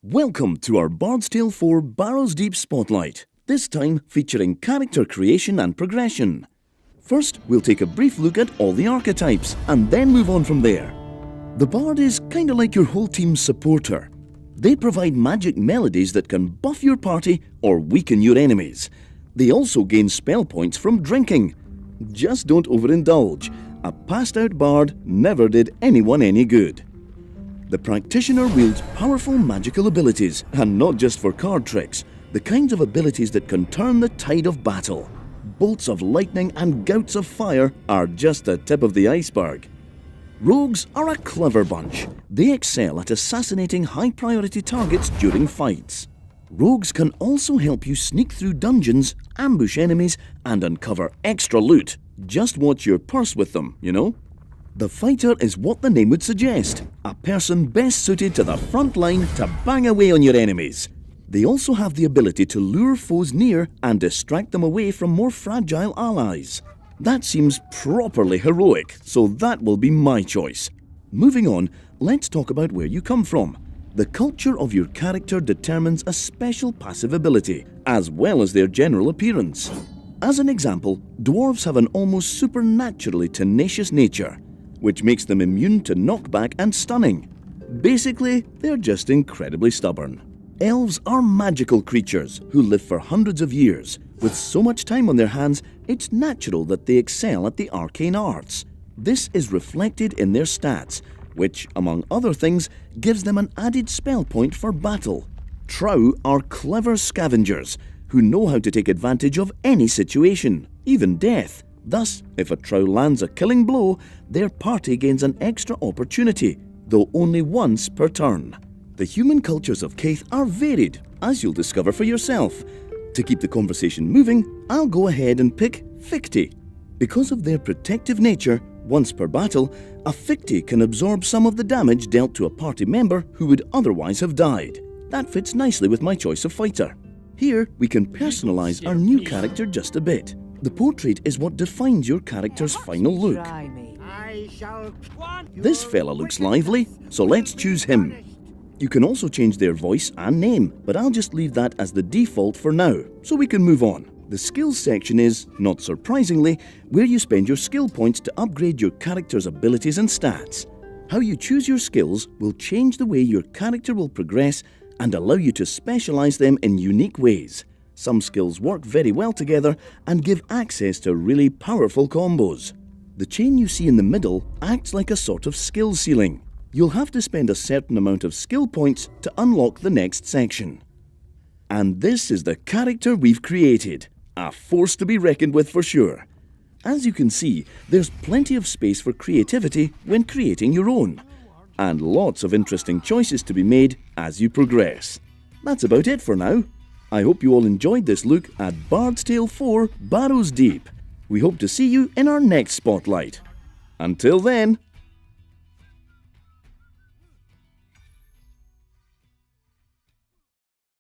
Welcome to our Bard's Tale 4 Barrows Deep Spotlight, this time featuring character creation and progression. First, we'll take a brief look at all the archetypes and then move on from there. The Bard is kinda like your whole team's supporter. They provide magic melodies that can buff your party or weaken your enemies. They also gain spell points from drinking. Just don't overindulge. A passed out Bard never did anyone any good. The practitioner wields powerful magical abilities, and not just for card tricks, the kinds of abilities that can turn the tide of battle. Bolts of lightning and gouts of fire are just the tip of the iceberg. Rogues are a clever bunch. They excel at assassinating high-priority targets during fights. Rogues can also help you sneak through dungeons, ambush enemies, and uncover extra loot. Just watch your purse with them, you know? The fighter is what the name would suggest, a person best suited to the front line to bang away on your enemies. They also have the ability to lure foes near and distract them away from more fragile allies. That seems properly heroic, so that will be my choice. Moving on, let's talk about where you come from. The culture of your character determines a special passive ability, as well as their general appearance. As an example, dwarves have an almost supernaturally tenacious nature, which makes them immune to knockback and stunning. Basically, they're just incredibly stubborn. Elves are magical creatures who live for hundreds of years. With so much time on their hands, it's natural that they excel at the arcane arts. This is reflected in their stats, which, among other things, gives them an added spell point for battle. Trow are clever scavengers who know how to take advantage of any situation, even death. Thus, if a Trow lands a killing blow, their party gains an extra opportunity, though only once per turn. The human cultures of Caith are varied, as you'll discover for yourself. To keep the conversation moving, I'll go ahead and pick Ficti. Because of their protective nature, once per battle, a Ficti can absorb some of the damage dealt to a party member who would otherwise have died. That fits nicely with my choice of fighter. Here, we can personalize our new character just a bit. The portrait is what defines your character's final look. This fella looks lively, so let's choose him. You can also change their voice and name, but I'll just leave that as the default for now, so we can move on. The skills section is, not surprisingly, where you spend your skill points to upgrade your character's abilities and stats. How you choose your skills will change the way your character will progress and allow you to specialize them in unique ways. Some skills work very well together and give access to really powerful combos. The chain you see in the middle acts like a sort of skill ceiling. You'll have to spend a certain amount of skill points to unlock the next section. And this is the character we've created. A force to be reckoned with for sure. As you can see, there's plenty of space for creativity when creating your own, and lots of interesting choices to be made as you progress. That's about it for now. I hope you all enjoyed this look at Bard's Tale 4 Barrows Deep. We hope to see you in our next spotlight. Until then,